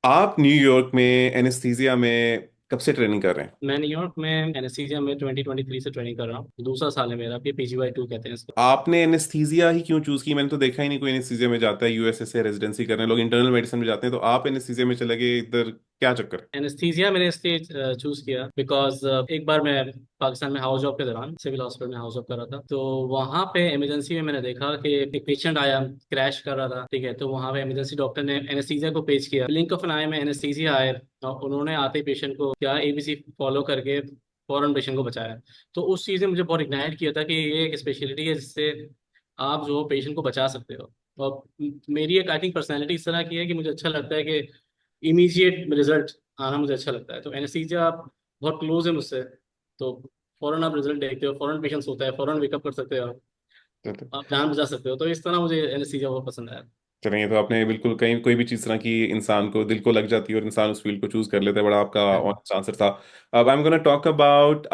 आप न्यूयॉर्क में एनेस्थीसिया में कब से ट्रेनिंग कर रहे हैं? मैं न्यूयॉर्क में एनेस्थीसिया में 2023 से ट्रेनिंग कर रहा हूँ। दूसरा साल है मेरा, अभी PGY 2 कहते हैं इसको। आपने एनेस्थीसिया ही क्यों चूज की? मैंने तो देखा ही नहीं कोई एनेस्थीसिया में जाता है। यूएसए से रेजिडेंसी करने लोग इंटरनल मेडिसिन में जाते हैं, तो आप एनेस्थीसिया में चले गए इधर, क्या चक्कर है? एनेस्थीसिया मैंने इसलिए चूज किया बिकॉज एक बार मैं पाकिस्तान में हाउस जॉब के दौरान सिविल हॉस्पिटल में हाउस जॉब कर रहा था, तो वहाँ पे इमरजेंसी में मैंने देखा कि एक पेशेंट आया, क्रैश कर रहा था। ठीक है, तो वहाँ पे इमरजेंसी डॉक्टर ने एनेस्थीसिया को पेश किया। ब्लिंक ऑफ एन आई में एनेस्थीसिया आए और उन्होंने आते ही पेशेंट को क्या ABC फॉलो करके फौरन पेशेंट को बचाया। तो उस चीज़ ने मुझे बहुत इग्नाइट किया था कि ये एक स्पेशलिटी है जिससे आप जो पेशेंट को बचा सकते हो। और मेरी एक आई थिंक पर्सनैलिटी इस तरह की है कि मुझे अच्छा लगता है कि इमीडिएट रिजल्ट आना मुझे अच्छा लगता है। तो एनेस्थीसिया आप बहुत क्लोज है मुझसे, तो फौरन आप रिजल्ट देखते हो, फौरन पेशेंट्स होता है, फौरन वेकअप कर सकते हो, आप जान बचा सकते हो। तो इस तरह मुझे एनेस्थीसिया बहुत पसंद है। चलिए, तो आपने बिल्कुल कहीं कोई भी चीज़ तरह की इंसान को दिल को लग जाती है और इंसान उस फील्ड को चूज कर लेता है, बड़ा आपका ऑनेस्ट आंसर था। अब I am gonna talk about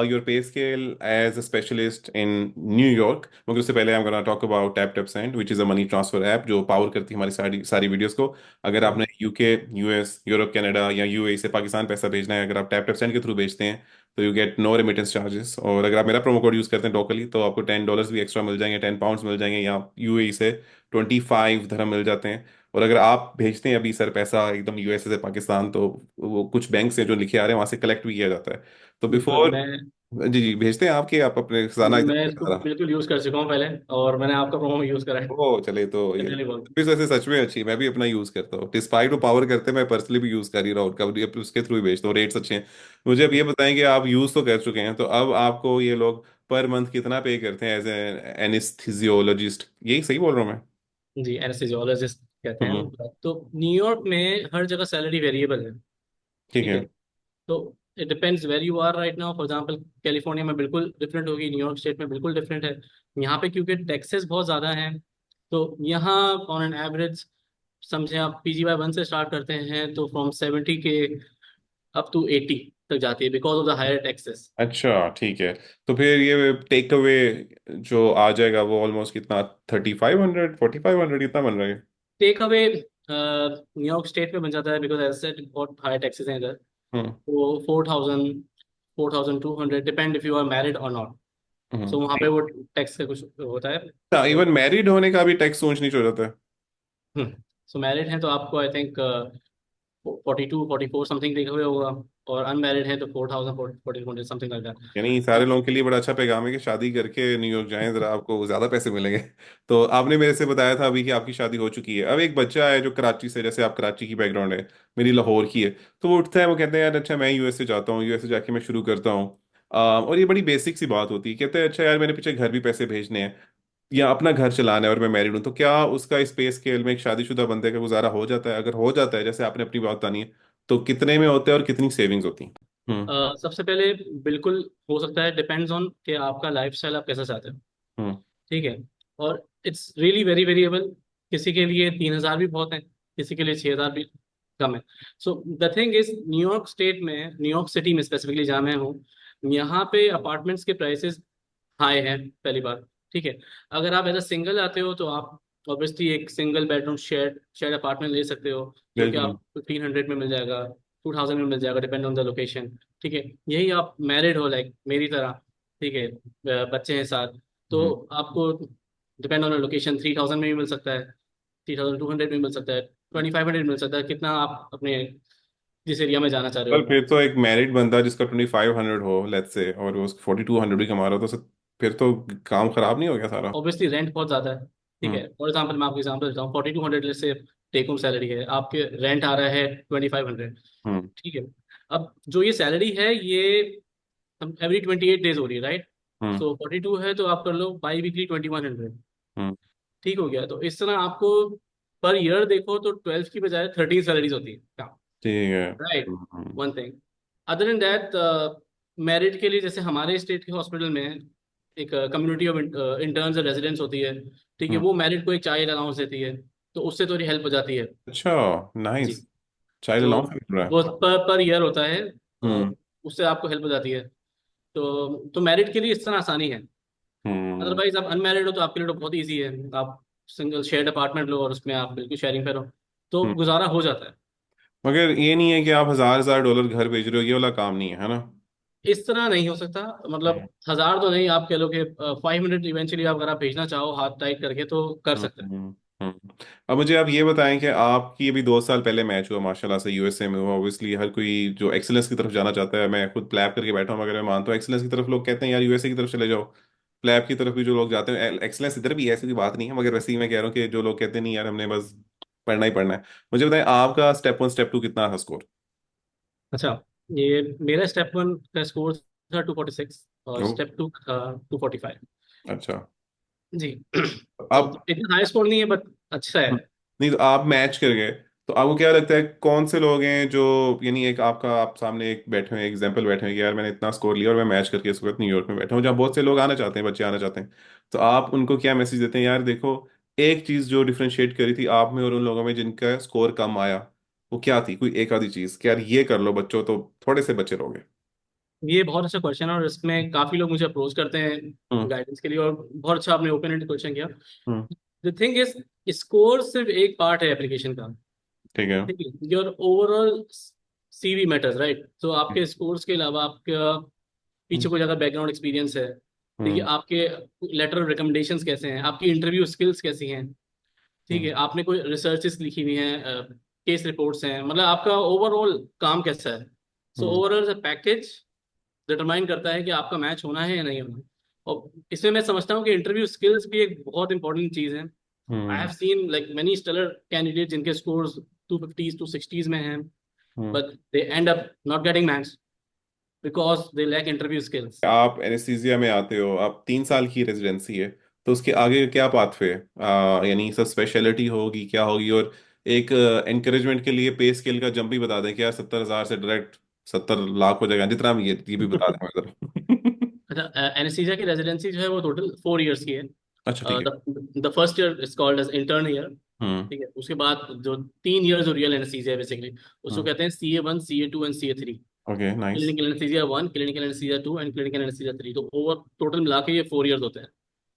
your pay scale as a specialist in New York, मगर उससे पहले I am gonna talk about Tap Tap Send which is a money transfer app जो पावर करती है हमारी सारी सारी वीडियोस को। अगर आपने यूके, यूएस, यूरोप, कनाडा या यूएई से पाकिस्तान पैसा भेजना है, अगर आप टैप टैप सेंड के थ्रू भेजते हैं तो you get no remittance charges. और अगर आप मेरा प्रोमो कोड यूज़ करते हैं डॉकली, तो आपको $10 भी एक्स्ट्रा मिल जाएंगे, £10 मिल जाएंगे, या यूएई से 25 dirham मिल जाते हैं। और अगर आप भेजते हैं अभी सर पैसा एकदम यूएसए से पाकिस्तान, तो वो कुछ बैंक से जो लिखे आ रहे हैं वहां से कलेक्ट भी किया जाता है। तो बिल्कुल। बिफोर, जी जी, भेजते हैं आपके, आप अपने खजाना मैं इधर इसको सारा। बिल्कुल यूज़ कर चुका हूँ पहले, और मैंने आपका प्रोमो यूज़ करा है। ओ चले, तो ये जनरली बोल। भी वैसे सच में अच्छी, मैं भी अपना यूज करता हूँ, डिस्पाइट वो पावर करते हैं, मैं पर्सनली भी यूज कर ही रहा हूँ उनका, उसके थ्रू ही भेजता हूँ, रेट्स अच्छे हैं। मुझे अब ये बताएं कि आप यूज तो कर चुके हैं, तो अब आपको ये लोग पर मंथ कितना पे करते हैं एज एनेस्थीजियोलॉजिस्ट? यही सही बोल रहा हूँ मैं? जी, एनेस्थीजियोलॉजिस्ट कहते हम्म। हैं। तो न्यूयॉर्क में हर जगह सैलरी वेरिएबल है। ठीक ठीक है। है, तो it depends where you are right now. For example California में बिल्कुल डिफरेंट होगी, न्यूयॉर्क स्टेट में बिल्कुल डिफरेंट है। यहाँ पे क्योंकि टैक्सेस बहुत ज़्यादा हैं, तो यहाँ ऑन एन एवरेज समझे आप PGY 1 से स्टार्ट करते हैं तो फ्रॉम 70 के अप टू 80 तक जाती है because of the higher taxes. अच्छा ठीक है। तो फिर ये टेक अवे जो आ जाएगा वो ऑलमोस्ट कितना, 3500, 4500 कितना बन रहा है? टेक अवे न्यूयॉर्क स्टेट में बन जाता है बिकॉज एज सेड बहुत हाई टैक्सेस हैं इधर। हम्म। तो 4000, 4200 depend if you are married और नॉट। हम्म। सो वहाँ पे वो टैक्स का कुछ होता है। इवन मैरिड होने का भी टैक्स सोचनी चाहिए जाता है? सो मैरिड हैं तो आपको आई थिंक 42 44 समथिंग देखा हुआ होगा, और अनमैरिड हैं तो 4000 1400 समथिंग लाइक यानी सारे दैट। लोगों के लिए बड़ा अच्छा पैगाम है कि शादी करके न्यूयॉर्क जाएं, जरा आपको ज्यादा पैसे मिलेंगे। तो आपने मेरे से बताया था अभी कि आपकी शादी हो चुकी है, अब एक बच्चा है जो कराची से, जैसे आप कराची की बैकग्राउंड है, मेरी लाहौर की है, तो वो उठता है, वो कहते हैं यार अच्छा मैं यूएसए जाता हूँ, यूएसए जाके मैं शुरू करता हूँ। और ये बड़ी बेसिक सी बात होती है, कहते हैं अच्छा यार मैंने पीछे घर भी पैसे भेजने हैं या अपना घर चलाना है और मैं मैरिड हूँ, तो क्या उसका स्पेस स्केल में एक शादीशुदा बंदे का गुजारा हो जाता है? अगर हो जाता है, जैसे आपने अपनी बात बतानी है, तो कितने में होता है और कितनी सेविंग्स होती हैं? हम्म। सबसे पहले बिल्कुल हो सकता है, डिपेंड्स ऑन कि आपका लाइफस्टाइल आप कैसा चाहते हो। हम्म। ठीक है, और इट्स रियली वेरी वेरिएबल। किसी के लिए 3000 भी बहुत है, किसी के लिए 6000 भी कम है। So the thing is New York state में, न्यूयॉर्क सिटी में स्पेसिफिकली जहाँ मैं हूँ, यहाँ पे अपार्टमेंट्स के प्राइसेस हाई हैं पहली बार। ठीक है, अगर आप एज अ सिंगल आते हो तो आप ऑब्वियसली एक single bedroom shared shared apartment ले सकते हो, जो कि बिल्कुल। आप 1500 में मिल जाएगा, 2000 में मिल जाएगा, डिपेंड ऑन द लोकेशन। ठीक है, यही आप मैरिड हो लाइक मेरी तरह, ठीक है, बच्चे हैं साथ, तो हम्म। आपको डिपेंड ऑन द लोकेशन 3000 में भी मिल सकता है, 3200 में मिल सकता है, 2500 मिल सकता है, कितना आप अपने जिस एरिया में जाना चाह रहे पर हो। फिर तो एक मैरिड बंदा जिसका 2500 हो लेट्स से, और वो 4200 भी कमा रहा हो, तो फिर तो काम खराब नहीं हो गया सारा? ऑब्वियसली रेंट बहुत ज़्यादा है। ठीक हम्म। है, फॉर एग्जाम्पल मैं आपको एग्जाम्पल देता हूँ, 4200 से टेक होम सैलरी है, आपके रेंट आ रहा है 2500। हम्म। ठीक है, अब जो ये सैलरी है ये एवरी 28 डेज हो रही है, राइट? हम्म। सो 42 है तो आप कर लो बाई वीकली 2100। हम्म। ठीक हो गया, तो इस तरह आपको पर ईयर देखो तो 12 की बजाय 13 सैलरीज होती है, ठीक है। Right? One thing, other than that, merit के लिए जैसे हमारे स्टेट के हॉस्पिटल में एक कम्युनिटी ऑफ इंटर्न्स और रेजिडेंट्स होती है। ठीक है, हम्म। वो मेरिट को एक चाइल्ड अलाउंस देती है, तो उससे थोड़ी हेल्प हो जाती है। अच्छा, जी, नाइस। चाइल्ड तो अलाउंस मिल रहा है? वो पर ईयर होता है, हम्म। उससे आपको हेल्प हो जाती है। तो मेरिट के लिए इस तरह आसानी है। हम्म। अदरवाइज आप अनमेरिड हो तो आपके लिए तो बहुत ईजी है, आप सिंगल शेयर्ड अपार्टमेंट लो और उसमें आप बिल्कुल शेयरिंग पे रहो, तो हम्म। गुजारा हो जाता है। मगर ये नहीं है कि आप $1,000 घर भेज रहे हो, ये वाला काम नहीं है, है ना? इस तरह नहीं हो सकता। मतलब 1000 तो नहीं, आप कह लो कि 500 इवेंचुअली आप अगर आप भेजना चाहो हाथ टाइट करके तो कर सकते हैं। हम्म। हम्म। अब मुझे आप ये बताएं कि आपकी अभी 2 साल पहले मैच हुआ माशाल्लाह से, यूएसए में हुआ। ऑब्वियसली हर कोई जो एक्सेलेंस की तरफ जाना चाहता है, मैं खुद प्लैब करके बैठा हूँ, मगर मैं मानता हूँ एक्सेलेंस की तरफ लोग कहते हैं यार यूएसए की तरफ चले जाओ। प्लैब की तरफ भी जो लोग जाते हैं, एक्सेलेंस इधर भी है, ऐसी कोई बात नहीं है, मगर वैसे ही मैं कह रहा हूँ कि जो लोग कहते हैं नहीं यार हमने बस पढ़ना ही पढ़ना है। मुझे बताएं आपका स्टेप 1 स्टेप 2 कितना था स्कोर? अच्छा, ये मेरा स्टेप वन का स्कोर था 246 और ओ, स्टेप टू का 245। अच्छा। जी। तो अब इतना हाई स्कोर नहीं है बट अच्छा है। नहीं तो आप मैच कर गए, तो आपको क्या लगता है कौन से लोग हैं जो, यानी एक आपका, आप सामने एक बैठे हुए एग्जांपल बैठे हुए कि यार मैंने इतना स्कोर लिया और मैं मैच करके इस वक्त न्यूयॉर्क में बैठा हूँ, जहाँ बहुत से लोग आना चाहते हैं, बच्चे आना चाहते हैं, तो आप उनको क्या मैसेज देते हैं? यार देखो, एक चीज जो डिफरेंशिएट करी थी आप में और उन लोगों में जिनका स्कोर कम आया, वो क्या थी? कोई एक आधी चीज कि यार ये कर लो बच्चों तो थोड़े से बच्चे रहोगे। ये बहुत अच्छा क्वेश्चन है और इसमें काफी लोग मुझे अप्रोच करते हैं हम्म। गाइडेंस के लिए, और बहुत अच्छा आपने ओपन एंड क्वेश्चन किया। हम्म। द थिंग इज, स्कोर सिर्फ एक पार्ट है एप्लीकेशन का। ठीक है। ठीक है, your overall CV matters, right? तो आपके स्कोर्स के अलावा आपका पीछे हम्म। कोई ज़्यादा बैकग्राउंड एक्सपीरियंस है, ठीक है, हम्म। आपके लेटर ऑफ रिकमेंडेशंस कैसे हैं, आपकी इंटरव्यू स्किल्स कैसी हैं, ठीक है, हम्म। आपने कोई रिसर्चेस लिखी हुई हैं, केस रिपोर्ट्स हैं, मतलब आपका ओवरऑल काम कैसा है। सो हम्म। ओवरऑल पैकेज डिटरमाइन करता है कि आपका मैच होना है या नहीं होना। और इसमें मैं समझता हूँ कि इंटरव्यू स्किल्स भी एक बहुत इंपॉर्टेंट चीज़ है। I have hmm. Seen like many stellar candidate जिनके स्कोर्स 250s 260s में हैं, hmm. but they end up not getting matched because they lack interview skills. आप एनेस्थीसिया में आते हो, आप 3 साल की रेजिडेंसी है, तो उसके आगे क्या पाथवे, यानी सब स्पेशलिटी होगी क्या होगी? और एक एनकरेजमेंट के लिए पे स्केल का जंप भी बता दें कि यार 70,000 से डायरेक्ट 70 लाख हो जाएगा, जितना भी ये भी बता दें जरा। अच्छा, एनेस्थीसिया की रेजिडेंसी जो है वो टोटल 4 इयर्स की है। अच्छा ठीक है। The first year is called as intern year. Hmm. ठीक है, उसके बाद जो 3 इयर्स जो रियल एनेस्थीसिया है बेसिकली, उसको हम्म। कहते हैं CA1, CA2 and CA3। Okay nice. Clinical anaesthesia 1, clinical anaesthesia 2 and clinical anaesthesia 3। तो ओवर टोटल मिला के ये 4 इयर्स होते हैं।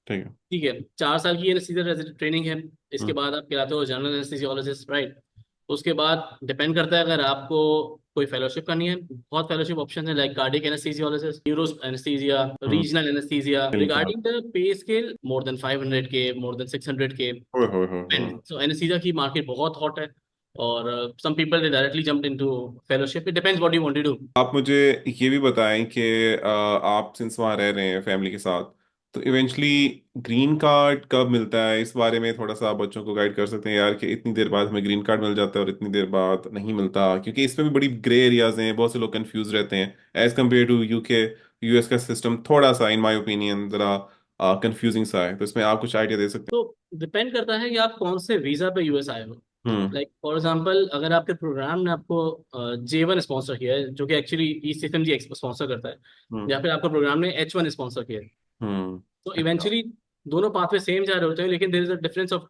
ठीक है। ठीक है, 4 साल की एनेस्थीसिया ट्रेनिंग है। इसके हम्म। बाद आप कहलाते हो जनरल एनेस्थीसियोलॉजिस्ट, राइट? उसके बाद डिपेंड करता है, अगर आपको कोई फेलोशिप करनी है, बहुत फेलोशिप ऑप्शन है, like cardiac anaesthesiologist, neuro anaesthesia, hmm. Regional anaesthesia. बिल्कुल। Regarding the pay scale, more than 500K, more than 600K। ओए होए होए होए। सो एनेस्थीसिया की मार्केट बहुत हॉट है, और some people directly jump into fellowship. It depends what you want to do. आप मुझे ये भी बताएं कि आप सिंस वहाँ रह रहे हैं फैमिली के साथ, तो इवेंचुअली ग्रीन कार्ड कब मिलता है? इस बारे में थोड़ा सा आप बच्चों को गाइड कर सकते हैं यार कि इतनी देर बाद हमें ग्रीन कार्ड मिल जाता है और इतनी देर बाद नहीं मिलता, क्योंकि इसमें भी बड़ी ग्रे एरियाज हैं, बहुत से लोग कंफ्यूज रहते हैं as compared to UK. US का सिस्टम थोड़ा सा इन माय ओपिनियन जरा कंफ्यूजिंग सा है, तो इसमें आप कुछ आइडिया दे सकते तो डिपेंड करता है कि आप कौन से वीजा पे यूएस आए हो। हैं? लाइक फॉर एग्जांपल, अगर आपके प्रोग्राम ने आपको J1 स्पॉन्सर किया है, जो कि एक्चुअली ECFMG स्पॉन्सर करता है, हम्म। या फिर आपका प्रोग्राम ने H1 स्पॉन्सर किया है, हम्म। तो अच्छा। इवेंचुअली दोनों पाथवे सेम जा रहे होते हैं, लेकिन there is a difference of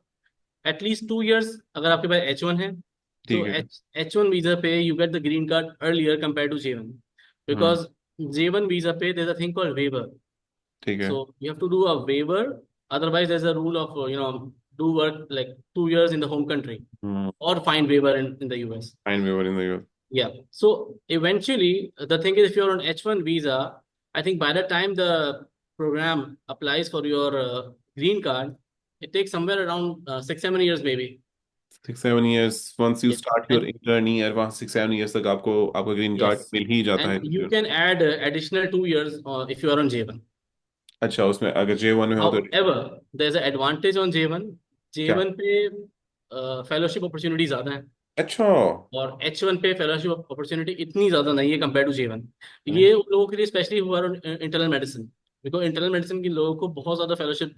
at least 2 years. अगर आपके पास H1 है, तो ठीक है। H1 वीजा पे you get the green card earlier compare to J1, hmm. Because J1 visa पे there is a thing called waiver. ठीक है। So you have to do a waiver. Otherwise, there's a rule of do work like 2 years in the home country हम्म। or find waiver in the US. Find waiver in the. Yeah. So eventually, the thing is, if you're on H1 visa, I think by the time the program applies for your green card, it takes somewhere around 6-7 years maybe. 6-7 years once you Yes. Start your And intern year, वहाँ 6-7 years तक आपको आपका green card yes, मिल ही जाता and है। you can add additional 2 years if you are on J1. अच्छा, उसमें अगर J1 में हो तो However, there's an advantage on J1. क्या? J1 पे फेलोशिप अपॉर्चुनिटी ज़्यादा है, अच्छा। और H1 पे फेलोशिप अपॉर्चुनिटी इतनी ज़्यादा नहीं है कंपेयर टू J1। ये नाइस। उन लोगों के लिए स्पेशली हुआ internal medicine, because internal medicine के लोगों को बहुत ज़्यादा फेलोशिप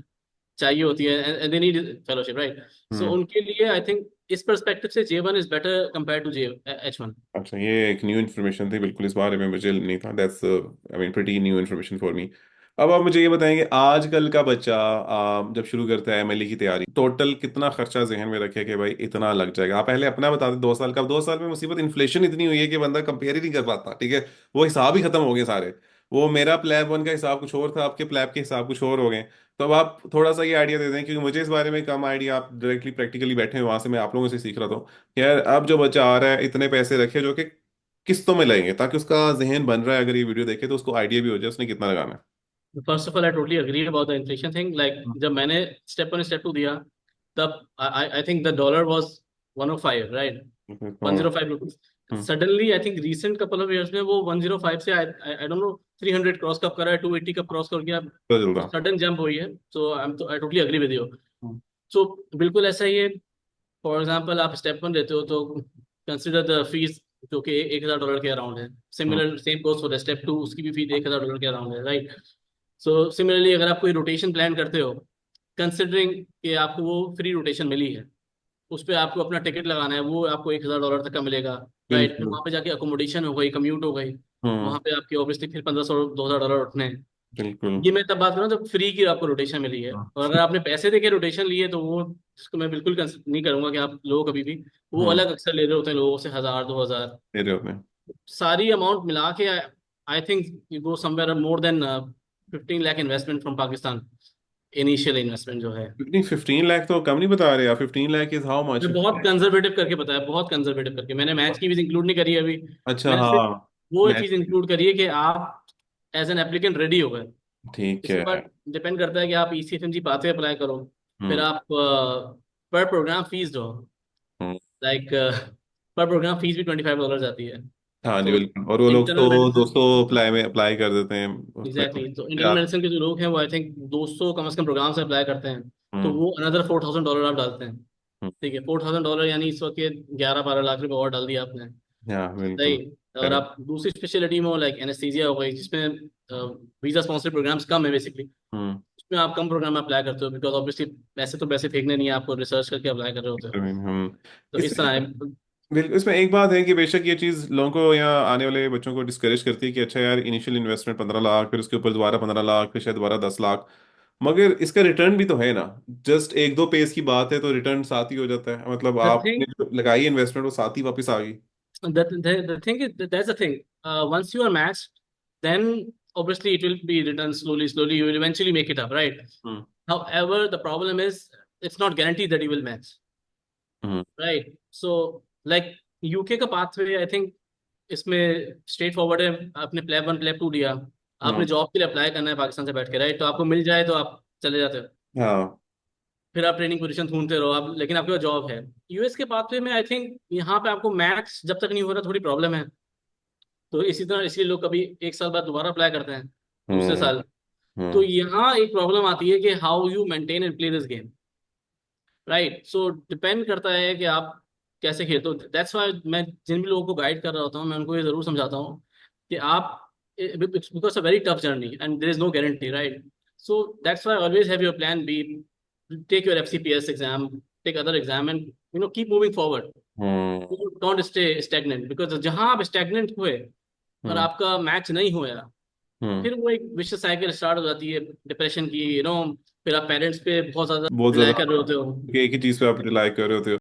चाहिए होती है, and they need fellowship, right? So hmm. उनके लिए आई थिंक इस परस्पेक्टिव से J1 is better compare to J H1। अच्छा, ये एक न्यू इन्फॉर्मेशन थी, बिल्कुल इस बारे में मुझे नहीं था। That's I mean pretty new information for me. अब आप मुझे ये बताएंगे आजकल का बच्चा जब शुरू करता है एमएलए की तैयारी, टोटल कितना खर्चा जहन में रखे कि भाई इतना लग जाएगा? आप पहले अपना बता दें 2 साल का। अब 2 साल में मुसीबत इन्फ्लेशन इतनी हुई है कि बंदा कंपेयर ही नहीं कर पाता, ठीक है, वो हिसाब ही खत्म हो गए सारे। वो मेरा प्लैब वन का हिसाब कुछ और था, आपके प्लैब के हिसाब कुछ और हो गए। तो अब आप थोड़ा सा ये आइडिया दे दें, क्योंकि मुझे इस बारे में कम आइडिया, आप डायरेक्टली प्रैक्टिकली बैठे हैं वहां से, मैं आप लोगों से सीख रहा था। यार अब जो बच्चा आ रहा है, इतने पैसे रखे जो कि किस्तों में लगेंगे, ताकि उसका जहन बन रहा है, अगर ये वीडियो देखे तो उसको आइडिया भी हो जाए उसने कितना लगाना first of all I totally agree about the inflation thing. Like जब मैंने स्टेप वन स्टेप टू दिया, तब I think the dollar was 105, right? है। 105 rupees. Hmm, suddenly I think recent couple of years में वो 105 से आई डोंट नो 300 क्रॉस कब करा है, 280 कब क्रॉस कर गया। पता चलता। सडन जंप हुई है। So I totally agree with you. Hmm, so बिल्कुल ऐसा ही है। फॉर एग्जाम्पल आप स्टेप वन देते हो तो कंसिडर द फीस जो कि $1,000 के अराउंड है। Hmm, similar same goes for step two, उसकी भी फीस $1,000 के अराउंड है, राइट? सो सिमिलरली अगर आप कोई रोटेशन प्लान करते हो, कंसिडरिंग कि आपको वो फ्री रोटेशन मिली है, उस पर आपको अपना टिकट लगाना है, वो आपको $1,000 तक का मिलेगा, राइट? फिर बिल्कुल। वहाँ पे जाके अकोमोडेशन हो गई, कम्यूट हो गई, हम्म, वहाँ पे आपके ऑब्वियसली फिर 1,500 $2,000 उठने हैं। बिल्कुल। ये मैं तब बात कर रहा हूँ जब फ्री की आपको रोटेशन मिली है। और अगर आपने पैसे देके रोटेशन लिए तो वो, जिसको मैं बिल्कुल नहीं करूंगा कि आप लोग कभी भी वो हम्म, अलग अक्सर ले रहे होते हैं लोगों से 1,000 2,000। दे रहे होते हैं। सारी अमाउंट मिला के I think you go somewhere more than 15 lakh investment from Pakistan. Initial investment जो है, इतनी 15 लाख तो कम नहीं बता रहे आप, 15 लाख इज हाउ मच? मैं बहुत कंजर्वेटिव करके बताया, बहुत कंजर्वेटिव करके। मैंने मैच की भी इंक्लूड नहीं करी है अभी। अच्छा, मैंने सिर्फ हाँ। वो मैं चीज़ इंक्लूड करी है कि आप एज एन एप्लीकेंट रेडी हो गए। ठीक इसके है। बाद डिपेंड करता है कि आप ECFMG पाथवे अप्लाई करो, फिर हम्म, आप पर प्रोग्राम फीस दो। हम्म, लाइक पर प्रोग्राम फीस भी $25 जाती है। हाँ जी तो बिल्कुल, और वो लोग इंटरनल तो मेडिसिन, 200 अप्लाई में अप्लाई कर देते हैं उसमें तो। एग्जैक्टली, तो इंटरनल यार। मेडिसिन के जो लोग हैं वो आई थिंक 200 कम से कम प्रोग्राम से अप्लाई करते हैं। तो हम्म, वो अनदर $4,000 आप डालते हैं। हम्म, ठीक है, $4,000 यानी इस वक्त ये 11-12 लाख रुपए और डाल दिया आपने। हाँ बिल्कुल। सही। अगर आप दूसरी स्पेशलिटी में हो, लाइक एनेस्थीसिया हो गई, जिसमें वीजा स्पॉन्सर्ड प्रोग्राम्स कम है बेसिकली, हम्म, उसमें आप कम प्रोग्राम में अप्लाई करते हो, बिकॉज ऑब्वियसली पैसे तो पैसे फेंकने नहीं है, आपको रिसर्च करके अप्लाई कर रहे होते हो। हम तो इस तरह इसमें है। बिल्कुल, इसमें एक बात है कि बेशक ये चीज़ लोगों को, यहाँ आने वाले बच्चों को डिस्करेज करती है कि अच्छा यार, इनिशियल इन्वेस्टमेंट 15 लाख, फिर उसके ऊपर दोबारा 15 लाख, फिर शायद दोबारा 10 लाख, मगर इसका रिटर्न भी तो है ना। जस्ट एक दो पेज की बात है तो रिटर्न साथ ही हो जाता है, मतलब द आपने थिंग जो लगाई इन्वेस्टमेंट वो साथ ही वापस आ गई। the thing is that's the thing. Once you are matched, then obviously it will be returned slowly. You will eventually make it up, right? Hmm, However, the problem is it's not guaranteed that you will match, hmm, right? So like UK का pathway I think इसमें straight forward है। आपने PLAB one PLAB to दिया, आपने हम्म, job के लिए apply करना है पाकिस्तान से बैठ के, राइट? तो आपको मिल जाए तो आप चले जाते हो, हाँ, फिर आप ट्रेनिंग पोजीशन ढूंढते रहो आप, लेकिन आपके पास जॉब है। यूएस के पाथवे में आई थिंक यहाँ पे आपको मैथ्स जब तक नहीं हो रहा थोड़ी प्रॉब्लम है। तो इसी तरह इसलिए लोग कभी एक साल बाद दोबारा अप्लाई करते हैं, दूसरे हम्म, साल। तो हम्म, यहाँ एक प्रॉब्लम आती है कि how you maintain and play this game, right? So depend करता है कि आप कैसे खेलते हो। दैट्स व्हाई मैं जिन भी लोगों को गाइड कर रहा होता हूँ, मैं उनको ये जरूर समझाता हूँ कि आप, because a very tough journey and there is no guarantee, right? So that's why always have your plan B, take your FCPS exam, take other exam and keep moving forward. Hmm, don't stay stagnant, because जहां आप stagnant हुए और हम्म, आपका match नहीं हुआ, हम्म। फिर वो एक विशियस साइकिल स्टार्ट हो जाती है डिप्रेशन की, फिर आप पेरेंट्स पे बहुत ज्यादा बहुत रिलाई ज्यादा, कर रहे होते हो। एक ही चीज पे आप रिलाई कर रहे होते हो।